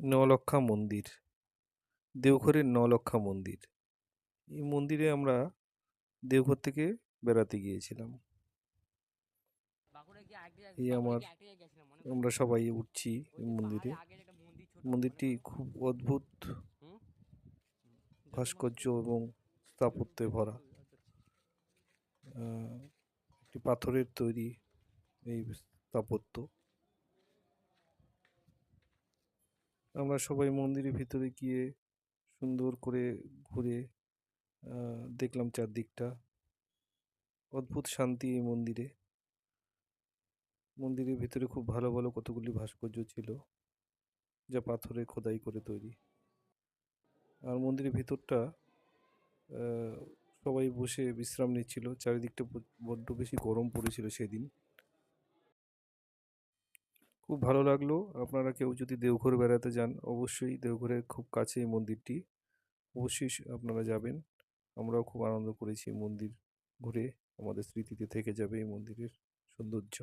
নলক্ষা মন্দির, দেওঘরের নলক্ষা মন্দির। এই মন্দিরে আমরা দেওঘর থেকে বেড়াতে গিয়েছিলাম। এই আমার আমরা সবাই উঠছি এই মন্দিরে। মন্দিরটি খুব অদ্ভুত ভাস্কর্য এবং স্থাপত্যে ভরা। একটি পাথরের তৈরি এই স্থাপত্য। আমরা সবাই মন্দিরের ভিতরে গিয়ে সুন্দর করে ঘুরে দেখলাম চারদিকটা। অদ্ভুত শান্তি এই মন্দিরে। মন্দিরের ভিতরে খুব ভালো ভালো কতগুলি ভাস্কর্য ছিল, যা পাথরে খোদাই করে তৈরি। আর মন্দিরের ভিতরটা সবাই বসে বিশ্রাম নিচ্ছিল। চারিদিকটা বড্ড বেশি গরম পড়েছিল সেদিন। খুব ভালো লাগলো। আপনারা কেউ যদি দেওঘর বেড়াতে যান, অবশ্যই দেওঘরের খুব কাছে এই মন্দিরটি, অবশ্যই আপনারা যাবেন। আমরাও খুব আনন্দ করেছি মন্দির ঘুরে। আমাদের স্মৃতিতে থেকে যাবে এই মন্দিরের সৌন্দর্য।